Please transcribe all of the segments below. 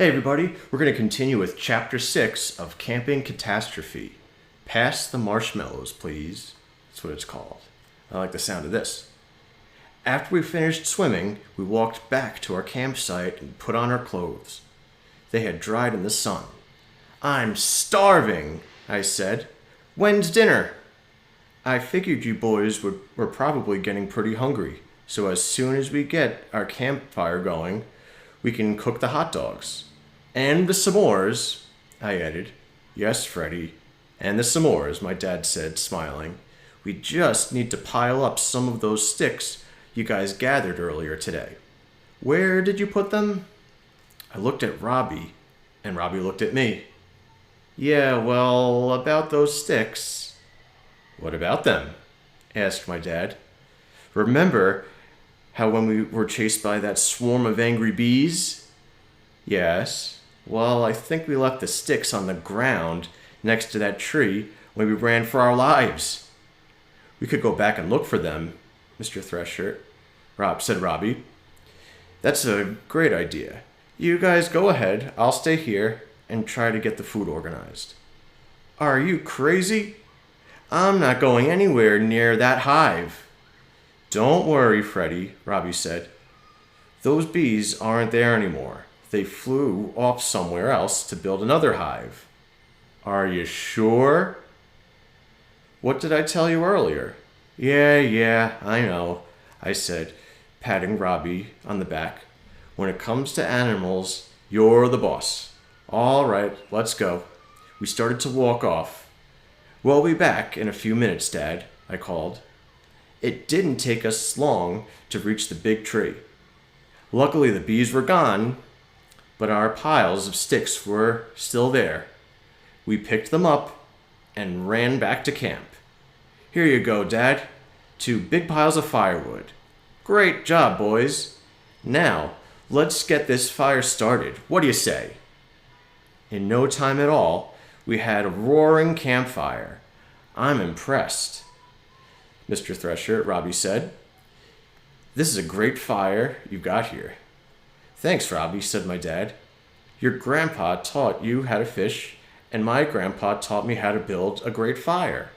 Hey everybody, we're going to continue with Chapter 6 of Camping Catastrophe. Pass the marshmallows, please. That's what it's called. I like the sound of this. After we finished swimming, we walked back to our campsite and put on our clothes. They had dried in the sun. "I'm starving," I said. "When's dinner?" "I figured you boys were probably getting pretty hungry, so as soon as we get our campfire going, we can cook the hot dogs. And the s'mores," I added. "Yes, Freddie, and the s'mores," my dad said, smiling. "We just need to pile up some of those sticks you guys gathered earlier today. Where did you put them?" I looked at Robbie, and Robbie looked at me. "Yeah, well, about those sticks." "What about them?" asked my dad. "Remember how when we were chased by that swarm of angry bees?" "Yes. Well, I think we left the sticks on the ground next to that tree when we ran for our lives." "We could go back and look for them, Mr. Thresher," said Robbie. "That's a great idea. You guys go ahead. I'll stay here and try to get the food organized." "Are you crazy? I'm not going anywhere near that hive." "Don't worry, Freddie," Robbie said. "Those bees aren't there anymore. They flew off somewhere else to build another hive." "Are you sure?" "What did I tell you earlier?" Yeah, I know," I said, patting Robbie on the back. "When it comes to animals, you're the boss. All right, let's go." We started to walk off. "We'll be back in a few minutes, Dad," I called. It didn't take us long to reach the big tree. Luckily, the bees were gone, but our piles of sticks were still there. We picked them up and ran back to camp. "Here you go, Dad. 2 big piles of firewood. Great job, boys. Now, let's get this fire started. What do you say?" In no time at all, we had a roaring campfire. "I'm impressed, Mr. Thresher," Robbie said. "This is a great fire you've got here." "Thanks, Robbie," said my dad. "Your grandpa taught you how to fish, and my grandpa taught me how to build a great fire.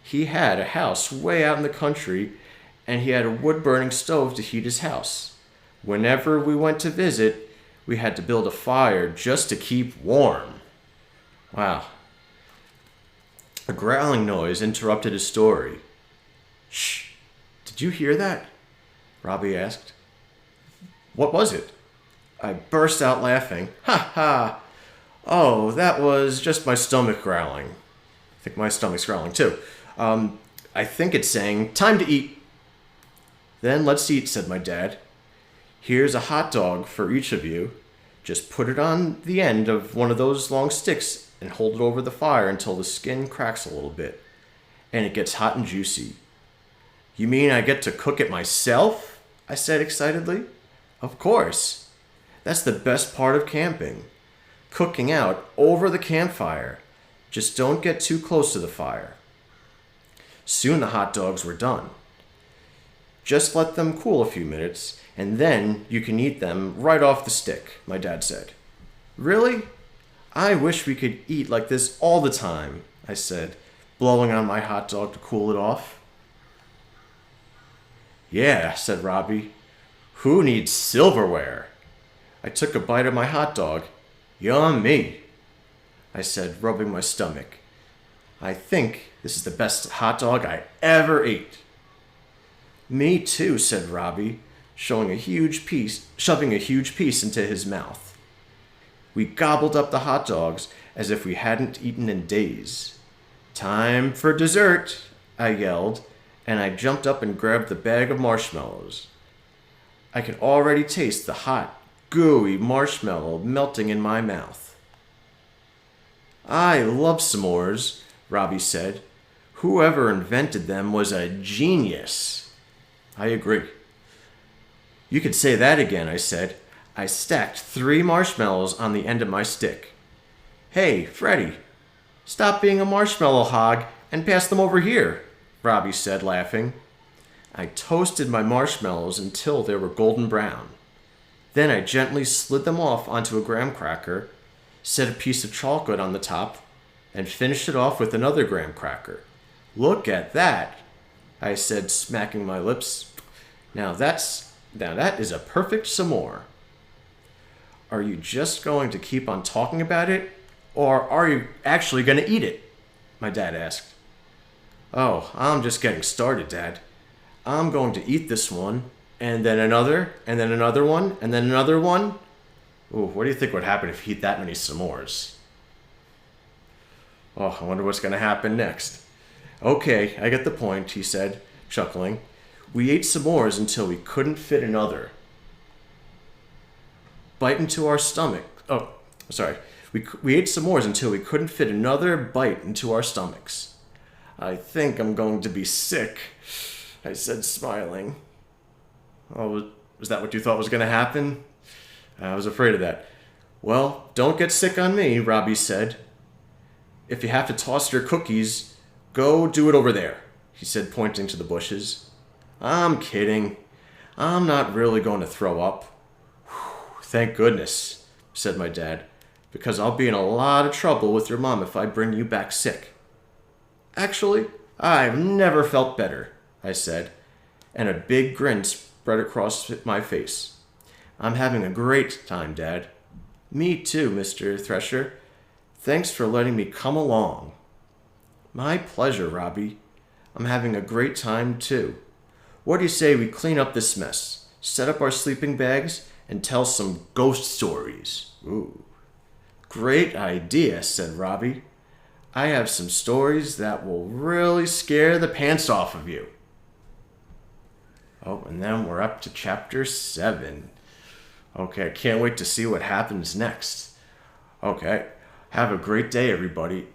He had a house way out in the country, and he had a wood-burning stove to heat his house. Whenever we went to visit, we had to build a fire just to keep warm." Wow. A growling noise interrupted his story. "Shh! Did you hear that?" Robbie asked. "What was it?" I burst out laughing. "Ha ha! Oh, that was just my stomach growling." I think my stomach's growling too. I think it's saying, "Time to eat." "Then let's eat," said my dad. "Here's a hot dog for each of you. Just put it on the end of one of those long sticks and hold it over the fire until the skin cracks a little bit, and it gets hot and juicy." "You mean I get to cook it myself?" I said excitedly. "Of course. That's the best part of camping. Cooking out over the campfire. Just don't get too close to the fire." Soon the hot dogs were done. "Just let them cool a few minutes, and then you can eat them right off the stick," my dad said. "Really? I wish we could eat like this all the time," I said, blowing on my hot dog to cool it off. "Yeah," said Robbie. "Who needs silverware?" I took a bite of my hot dog. "Yummy," I said, rubbing my stomach. "I think this is the best hot dog I ever ate." "Me too," said Robbie, shoving a huge piece into his mouth. We gobbled up the hot dogs as if we hadn't eaten in days. "Time for dessert," I yelled, and I jumped up and grabbed the bag of marshmallows. I could already taste the hot, gooey marshmallow melting in my mouth. "I love s'mores," Robbie said. "Whoever invented them was a genius." I agree. "You could say that again," I said. I stacked 3 marshmallows on the end of my stick. "Hey, Freddie, stop being a marshmallow hog and pass them over here," Robbie said, laughing. I toasted my marshmallows until they were golden brown. Then I gently slid them off onto a graham cracker, set a piece of chocolate on the top, and finished it off with another graham cracker. "Look at that," I said, smacking my lips. Now that is a perfect s'more." "Are you just going to keep on talking about it, or are you actually going to eat it?" my dad asked. "Oh, I'm just getting started, Dad. I'm going to eat this one, and then another, and then another one, and then another one." Ooh, what do you think would happen if you eat that many s'mores? Oh, I wonder what's going to happen next. "Okay, I get the point," he said, chuckling. "We ate s'mores until we couldn't fit another bite into our stomach. Oh, sorry. We ate s'mores until we couldn't fit another bite into our stomachs. I think I'm going to be sick," I said, smiling. "Oh, was that what you thought was going to happen?" I was afraid of that. "Well, don't get sick on me," Robbie said. "If you have to toss your cookies, go do it over there," he said, pointing to the bushes. "I'm kidding. I'm not really going to throw up." "Thank goodness," said my dad, "because I'll be in a lot of trouble with your mom if I bring you back sick." "Actually, I've never felt better," I said, and a big grin spread across my face. "I'm having a great time, Dad." "Me too, Mr. Thresher. Thanks for letting me come along." "My pleasure, Robbie. I'm having a great time too. What do you say we clean up this mess, set up our sleeping bags, and tell some ghost stories?" "Ooh, great idea," said Robbie. "I have some stories that will really scare the pants off of you." Oh, and then we're up to chapter 7. Okay, I can't wait to see what happens next. Okay, have a great day, everybody.